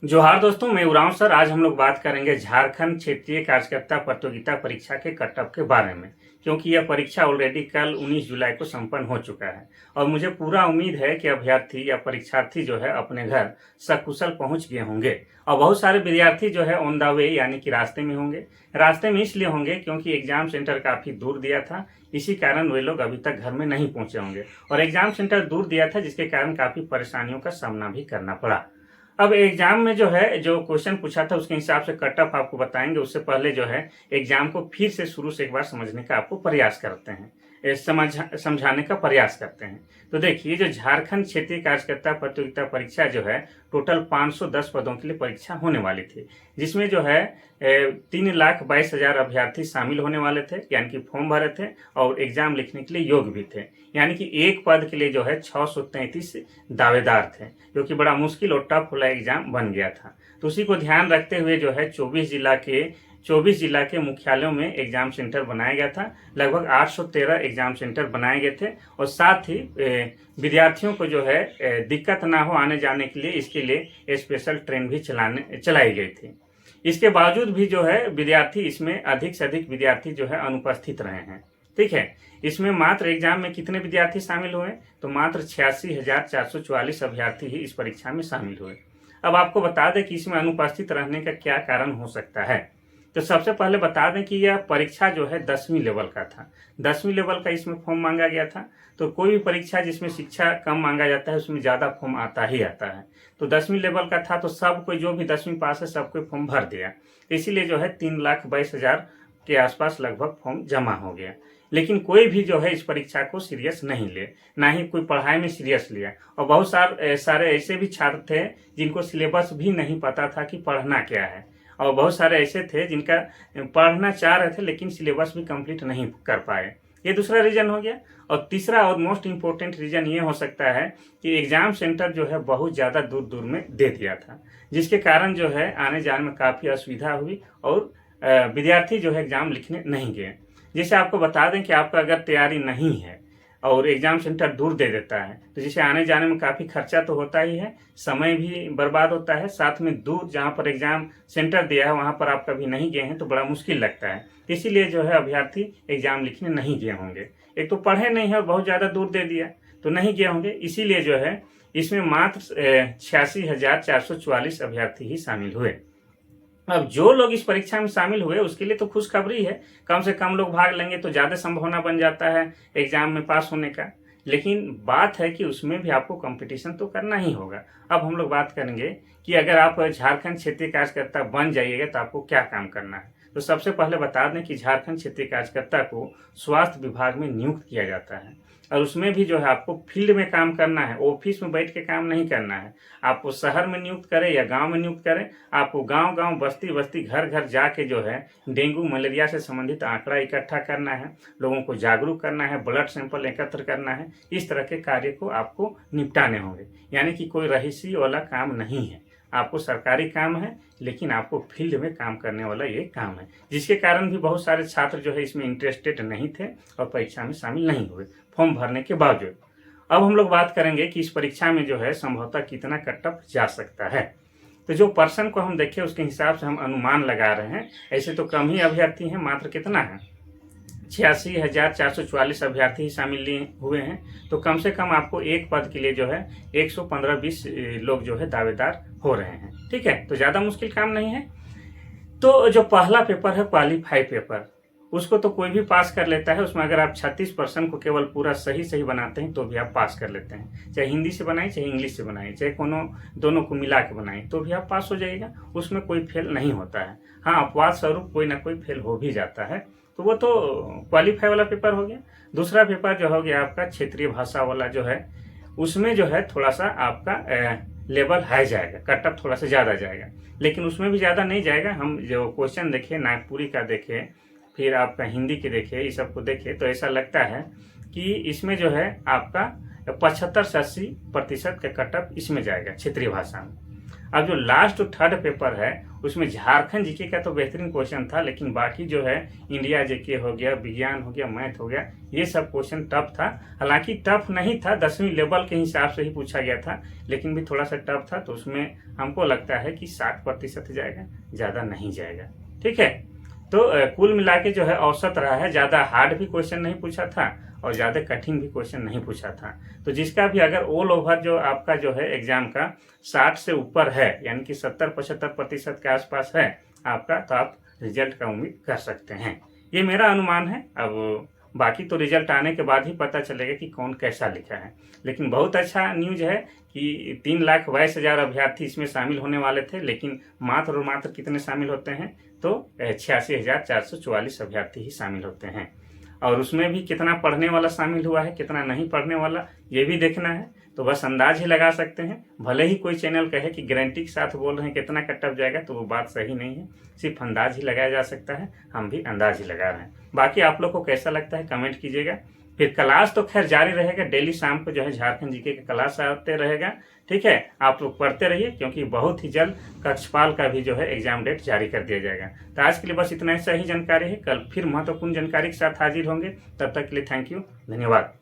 जोहार दोस्तों, मैं उरांव सर। आज हम लोग बात करेंगे झारखंड क्षेत्रीय कार्यकर्ता प्रतियोगिता परीक्षा के कट ऑफ के बारे में, क्योंकि यह परीक्षा ऑलरेडी कल 19 जुलाई को संपन्न हो चुका है और मुझे पूरा उम्मीद है कि अभ्यर्थी या परीक्षार्थी जो है अपने घर सकुशल पहुंच गए होंगे। और बहुत सारे विद्यार्थी जो है ऑन द वे यानी कि रास्ते में होंगे। रास्ते में इसलिए होंगे क्योंकि एग्जाम सेंटर काफ़ी दूर दिया था, इसी कारण वे लोग अभी तक घर में नहीं पहुंचे होंगे और एग्जाम सेंटर दूर दिया था, जिसके कारण काफ़ी परेशानियों का सामना भी करना पड़ा। अब एग्जाम में जो है जो क्वेश्चन पूछा था उसके हिसाब से कट ऑफ आपको बताएंगे। उससे पहले जो है एग्जाम को फिर से शुरू से एक बार समझने का आपको प्रयास करते हैं, समझाने का प्रयास करते हैं। तो देखिए, जो झारखंड क्षेत्रीय कार्यकर्ता प्रतियोगिता परीक्षा जो है टोटल 510 पदों के लिए परीक्षा होने वाली थी, जिसमें जो है 3,22,000 अभ्यर्थी शामिल होने वाले थे, यानी कि फॉर्म भरे थे और एग्जाम लिखने के लिए योग्य भी थे। यानी कि एक पद के लिए जो है 633 दावेदार थे, जो कि बड़ा मुश्किल और टफ वाला एग्जाम बन गया था। तो उसी को ध्यान रखते हुए जो है 24 जिला के मुख्यालयों में एग्जाम सेंटर बनाया गया था। लगभग 813 एग्जाम सेंटर बनाए गए थे और साथ ही विद्यार्थियों को जो है दिक्कत ना हो आने जाने के लिए, इसके लिए स्पेशल ट्रेन भी चलाई गई थी। इसके बावजूद भी जो है विद्यार्थी इसमें अधिक से अधिक विद्यार्थी जो है अनुपस्थित रहे हैं। ठीक है, इसमें मात्र एग्जाम में कितने विद्यार्थी शामिल हुए? तो मात्र 86,444 अभ्यर्थी ही इस परीक्षा में शामिल हुए। अब आपको बता दें कि इसमें अनुपस्थित रहने का क्या कारण हो सकता है। तो सबसे पहले बता दें कि यह परीक्षा जो है 10वीं लेवल का था। 10वीं लेवल का इसमें फॉर्म मांगा गया था। तो कोई भी परीक्षा जिसमें शिक्षा कम मांगा जाता है उसमें ज़्यादा फॉर्म आता ही आता है। तो 10वीं लेवल का था तो सब कोई जो भी 10वीं पास है सबको फॉर्म भर दिया। इसीलिए जो है 3,22,000 के आसपास लगभग फॉर्म जमा हो गया। लेकिन कोई भी जो है इस परीक्षा को सीरियस नहीं ले, ना ही कोई पढ़ाई में सीरियस लिया। और बहुत सारे ऐसे भी छात्र थे जिनको सिलेबस भी नहीं पता था कि पढ़ना क्या है, और बहुत सारे ऐसे थे जिनका पढ़ना चाह रहे थे लेकिन सिलेबस भी कंप्लीट नहीं कर पाए। ये दूसरा रीजन हो गया। और तीसरा और मोस्ट इम्पोर्टेंट रीजन ये हो सकता है कि एग्जाम सेंटर जो है बहुत ज़्यादा दूर दूर में दे दिया था, जिसके कारण जो है आने जाने में काफ़ी असुविधा हुई और विद्यार्थी जो है एग्जाम लिखने नहीं गए। जैसे आपको बता दें कि आपका अगर तैयारी नहीं है और एग्जाम सेंटर दूर दे देता है तो जिसे आने जाने में काफ़ी खर्चा तो होता ही है, समय भी बर्बाद होता है, साथ में दूर जहाँ पर एग्जाम सेंटर दिया है वहाँ पर आप कभी नहीं गए हैं तो बड़ा मुश्किल लगता है। इसीलिए जो है अभ्यर्थी एग्जाम लिखने नहीं गए होंगे। एक तो पढ़े नहीं है और बहुत ज़्यादा दूर दे दिया तो नहीं गए होंगे। इसीलिए जो है इसमें मात्र 86,444 अभ्यर्थी ही शामिल हुए। अब जो लोग इस परीक्षा में शामिल हुए उसके लिए तो खुशखबरी है, कम से कम लोग भाग लेंगे तो ज़्यादा संभावना बन जाता है एग्जाम में पास होने का। लेकिन बात है कि उसमें भी आपको कंपटीशन तो करना ही होगा। अब हम लोग बात करेंगे कि अगर आप झारखंड क्षेत्रीय कार्यकर्ता बन जाइएगा तो आपको क्या काम करना है। तो सबसे पहले बता दें कि झारखंड क्षेत्रीय कार्यकर्ता को स्वास्थ्य विभाग में नियुक्त किया जाता है और उसमें भी जो है आपको फील्ड में काम करना है, ऑफिस में बैठ के काम नहीं करना है। आपको शहर में नियुक्त करें या गांव में नियुक्त करें, आपको गांव गांव बस्ती बस्ती घर घर जाके जो है डेंगू मलेरिया से संबंधित आंकड़ा इकट्ठा करना है, लोगों को जागरूक करना है, ब्लड सैंपल एकत्र करना है। इस तरह के कार्य को आपको निपटाने होंगे। यानी कि कोई रहीसी वाला काम नहीं है, आपको सरकारी काम है लेकिन आपको फील्ड में काम करने वाला ये काम है, जिसके कारण भी बहुत सारे छात्र जो है इसमें इंटरेस्टेड नहीं थे और परीक्षा में शामिल नहीं हुए फॉर्म भरने के बावजूद। अब हम लोग बात करेंगे कि इस परीक्षा में जो है संभवतः कितना कट ऑफ जा सकता है। तो जो पर्सन को हम देखें उसके हिसाब से हम अनुमान लगा रहे हैं। ऐसे तो कम ही अभ्यर्थी हैं, मात्र कितना है 86,444 अभ्यर्थी ही शामिल हुए हैं। तो कम से कम आपको एक पद के लिए जो है 115-20 लोग जो है दावेदार हो रहे हैं। ठीक है, तो ज़्यादा मुश्किल काम नहीं है। तो जो पहला पेपर है क्वालिफाई पेपर, उसको तो कोई भी पास कर लेता है। उसमें अगर आप 36% को केवल पूरा सही सही बनाते हैं तो भी आप पास कर लेते हैं। चाहे हिंदी से बनाएं चाहे इंग्लिश से बनाएं, चाहे दोनों को मिला के बनाएं तो भी आप पास हो जाएगा। उसमें कोई फेल नहीं होता है। हाँ, अपवाद स्वरूप कोई ना कोई फेल हो भी जाता है, तो वो तो क्वालिफाई वाला पेपर हो गया। दूसरा पेपर जो हो गया आपका क्षेत्रीय भाषा वाला जो है, उसमें जो है थोड़ा सा आपका लेवल हाई जाएगा, कट ऑफ थोड़ा सा ज़्यादा जाएगा, लेकिन उसमें भी ज़्यादा नहीं जाएगा। हम जो क्वेश्चन देखें, नागपुरी का देखें, फिर आपका हिंदी के देखें, इस सब को देखें तो ऐसा लगता है कि इसमें जो है आपका 75 से 80% का कट ऑफ इसमें जाएगा क्षेत्रीय भाषा में। अब जो लास्ट थर्ड पेपर है उसमें झारखंड जीके का तो बेहतरीन क्वेश्चन था, लेकिन बाकी जो है इंडिया जीके हो गया, विज्ञान हो गया, मैथ हो गया, ये सब क्वेश्चन टफ था। हालांकि टफ नहीं था, 10वीं लेवल के हिसाब से ही पूछा गया था, लेकिन भी थोड़ा सा टफ था। तो उसमें हमको लगता है कि 60% जाएगा, ज़्यादा नहीं जाएगा। ठीक है, तो कुल मिला के जो है औसत रहा है, ज़्यादा हार्ड भी क्वेश्चन नहीं पूछा था और ज़्यादा कठिन भी क्वेश्चन नहीं पूछा था। तो जिसका भी अगर ऑल ओवर जो आपका जो है एग्जाम का 60 से ऊपर है, यानी कि 70-75% के आसपास है आपका, तो आप रिजल्ट का उम्मीद कर सकते हैं। ये मेरा अनुमान है। अब बाकी तो रिजल्ट आने के बाद ही पता चलेगा कि कौन कैसा लिखा है। लेकिन बहुत अच्छा न्यूज़ है कि 3,22,000 अभ्यर्थी इसमें शामिल होने वाले थे, लेकिन मात्र और मात्र कितने शामिल होते हैं, तो 86,444 अभ्यर्थी ही शामिल होते हैं। और उसमें भी कितना पढ़ने वाला शामिल हुआ है, कितना नहीं पढ़ने वाला, ये भी देखना है। तो बस अंदाज ही लगा सकते हैं। भले ही कोई चैनल कहे कि गारंटी के साथ बोल रहे हैं कितना कट ऑफ जाएगा, तो वो बात सही नहीं है। सिर्फ अंदाज ही लगाया जा सकता है, हम भी अंदाज ही लगा रहे हैं। बाकी आप लोग को कैसा लगता है कमेंट कीजिएगा। फिर क्लास तो खैर जारी रहेगा, डेली शाम को जो है झारखंड जीके का क्लास आते रहेगा। ठीक है, आप लोग पढ़ते रहिए, क्योंकि बहुत ही जल्द कक्षपाल का भी जो है एग्जाम डेट जारी कर दिया जाएगा। तो आज के लिए बस इतना ही सही जानकारी है। कल फिर महत्वपूर्ण जानकारी के साथ हाजिर होंगे। तब तक के लिए थैंक यू, धन्यवाद।